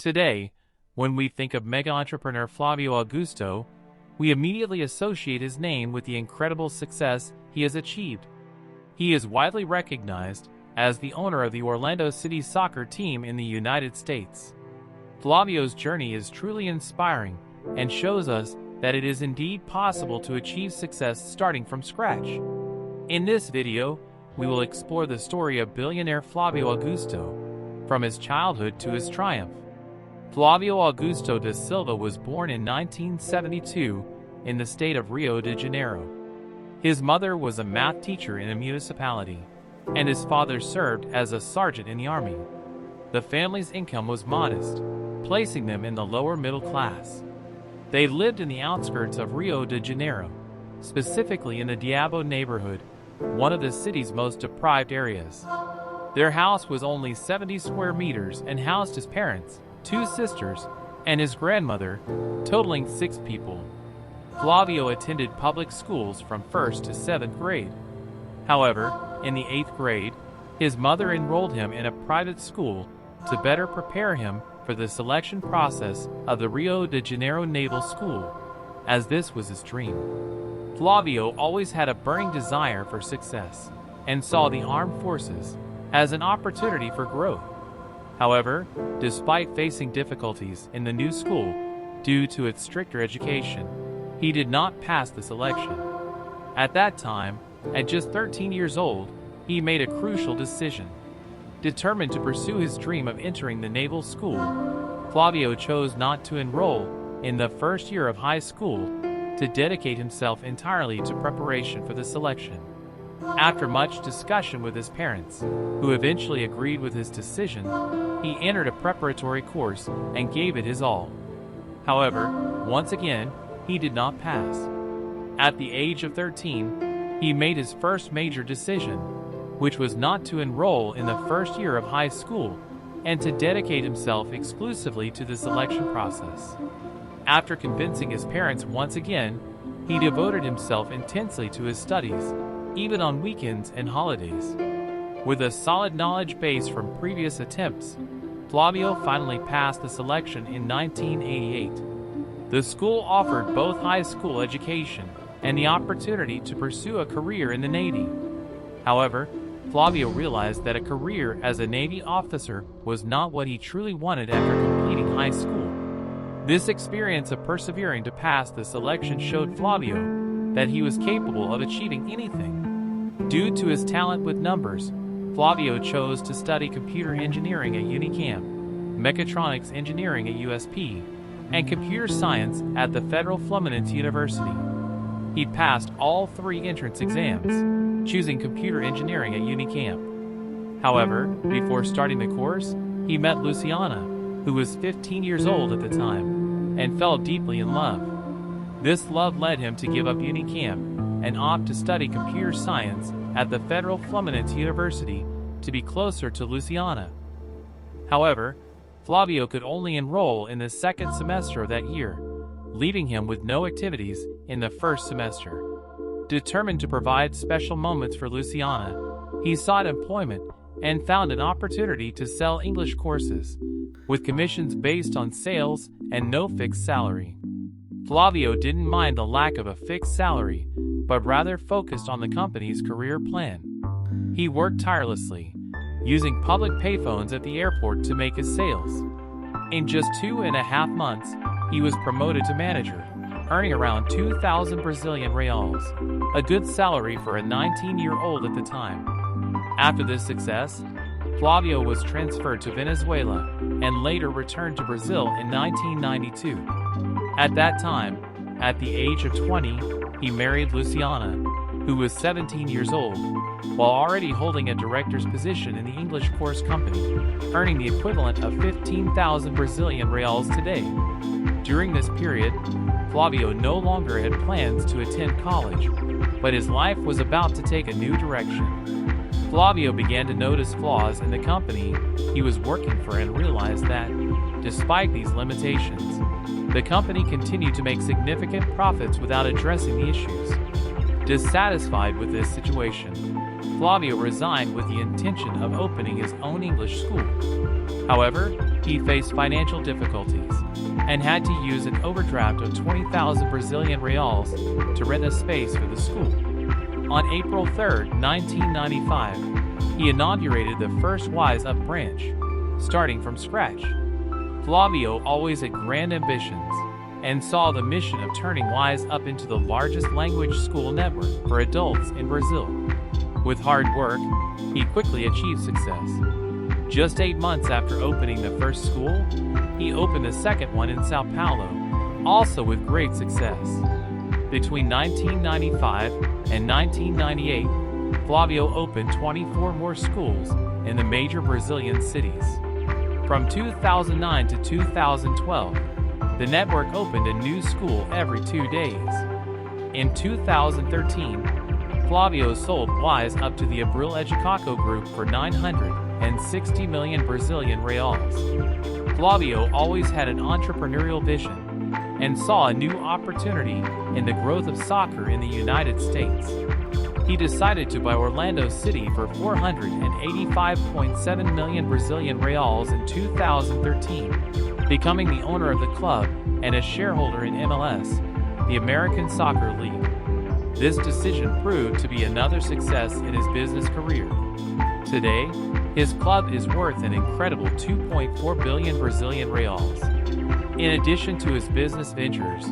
Today, when we think of mega entrepreneur Flávio Augusto, we immediately associate his name with the incredible success he has achieved. He is widely recognized as the owner of the Orlando City soccer team in the United States. Flávio's journey is truly inspiring and shows us that it is indeed possible to achieve success starting from scratch. In this video, we will explore the story of billionaire Flávio Augusto, from his childhood to his triumph. Flávio Augusto da Silva was born in 1972 in the state of Rio de Janeiro. His mother was a math teacher in a municipality, and his father served as a sergeant in the army. The family's income was modest, placing them in the lower middle class. They lived in the outskirts of Rio de Janeiro, specifically in the Diabo neighborhood, one of the city's most deprived areas. Their house was only 70 square meters and housed his parents, 2 sisters, and his grandmother, totaling 6 people. Flávio attended public schools from 1st to 7th grade. However, in the 8th grade, his mother enrolled him in a private school to better prepare him for the selection process of the Rio de Janeiro Naval School, as this was his dream. Flávio always had a burning desire for success and saw the armed forces as an opportunity for growth. However, despite facing difficulties in the new school due to its stricter education, he did not pass the selection. At that time, at just 13 years old, he made a crucial decision. Determined to pursue his dream of entering the naval school, Flávio chose not to enroll in the first year of high school to dedicate himself entirely to preparation for the selection. After much discussion with his parents, who eventually agreed with his decision, he entered a preparatory course and gave it his all. However, once again, he did not pass. At the age of 13, he made his first major decision, which was not to enroll in the first year of high school and to dedicate himself exclusively to the selection process. After convincing his parents once again, he devoted himself intensely to his studies, even on weekends and holidays. With a solid knowledge base from previous attempts, Flávio finally passed the selection in 1988. The school offered both high school education and the opportunity to pursue a career in the Navy. However, Flávio realized that a career as a Navy officer was not what he truly wanted after completing high school. This experience of persevering to pass the selection showed Flávio that he was capable of achieving anything. Due to his talent with numbers, Flávio chose to study computer engineering at Unicamp, mechatronics engineering at USP, and computer science at the Federal Fluminense University. He passed all 3 entrance exams, choosing computer engineering at Unicamp. However, before starting the course, he met Luciana, who was 15 years old at the time, and fell deeply in love. This love led him to give up Unicamp and opt to study computer science at the Federal Fluminense University to be closer to Luciana. However, Flávio could only enroll in the 2nd semester of that year, leaving him with no activities in the 1st semester. Determined to provide special moments for Luciana, he sought employment and found an opportunity to sell English courses, with commissions based on sales and no fixed salary. Flávio didn't mind the lack of a fixed salary, but rather focused on the company's career plan. He worked tirelessly, using public payphones at the airport to make his sales. In just 2.5 months, he was promoted to manager, earning around 2,000 Brazilian reals, a good salary for a 19-year-old at the time. After this success, Flávio was transferred to Venezuela and later returned to Brazil in 1992. At that time, at the age of 20, he married Luciana, who was 17 years old, while already holding a director's position in the English course company, earning the equivalent of 15,000 Brazilian reals today. During this period, Flávio no longer had plans to attend college, but his life was about to take a new direction. Flávio began to notice flaws in the company he was working for and realized that, despite these limitations, the company continued to make significant profits without addressing the issues. Dissatisfied with this situation, Flávio resigned with the intention of opening his own English school. However, he faced financial difficulties and had to use an overdraft of 20,000 Brazilian reals to rent a space for the school. On April 3, 1995, he inaugurated the first Wise Up branch, starting from scratch. Flávio always had grand ambitions and saw the mission of turning Wise Up into the largest language school network for adults in Brazil. With hard work, he quickly achieved success. Just 8 months after opening the first school, he opened a second one in São Paulo, also with great success. Between 1995 and 1998, Flávio opened 24 more schools in the major Brazilian cities. From 2009 to 2012, the network opened a new school every 2 days. In 2013, Flávio sold Wise Up to the Abril Educaco Group for 960 million Brazilian reals. Flávio always had an entrepreneurial vision and saw a new opportunity in the growth of soccer in the United States. He decided to buy Orlando City for 485.7 million Brazilian reals in 2013, becoming the owner of the club and a shareholder in MLS, the American Soccer League. This decision proved to be another success in his business career. Today, his club is worth an incredible 2.4 billion Brazilian reals. In addition to his business ventures,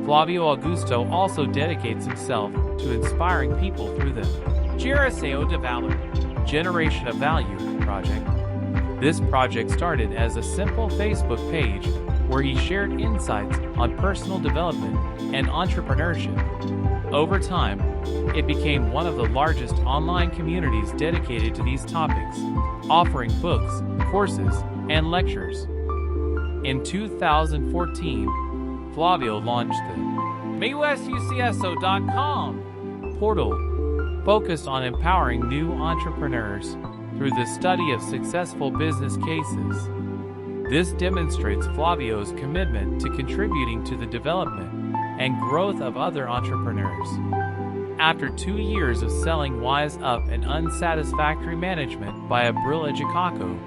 Flávio Augusto also dedicates himself to inspiring people through the Geração de Valor, Generation of Value project. This project started as a simple Facebook page where he shared insights on personal development and entrepreneurship. Over time, it became one of the largest online communities dedicated to these topics, offering books, courses, and lectures. In 2014, Flávio launched the MeuSucesso.com portal, focused on empowering new entrepreneurs through the study of successful business cases. This demonstrates Flávio's commitment to contributing to the development and growth of other entrepreneurs. After 2 years of selling Wise Up and unsatisfactory management by Abril Educaco,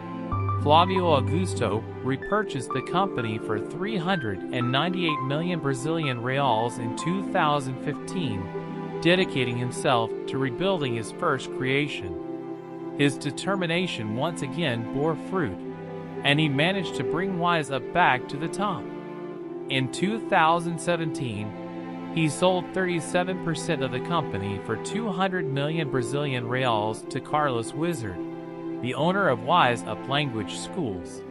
Flávio Augusto repurchased the company for 398 million Brazilian reals in 2015, dedicating himself to rebuilding his first creation. His determination once again bore fruit, and he managed to bring Wise Up back to the top. In 2017, he sold 37% of the company for 200 million Brazilian reals to Carlos Wizard, the owner of Wise Up Language Schools.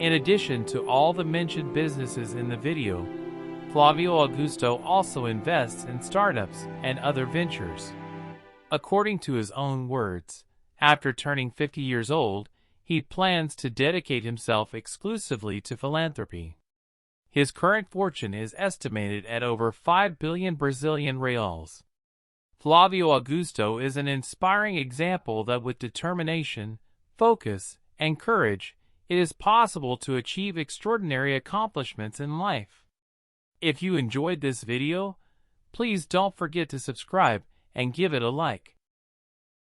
In addition to all the mentioned businesses in the video, Flávio Augusto also invests in startups and other ventures. According to his own words, after turning 50 years old, he plans to dedicate himself exclusively to philanthropy. His current fortune is estimated at over 5 billion Brazilian reals. Flávio Augusto is an inspiring example that with determination, focus, and courage, it is possible to achieve extraordinary accomplishments in life. If you enjoyed this video, please don't forget to subscribe and give it a like.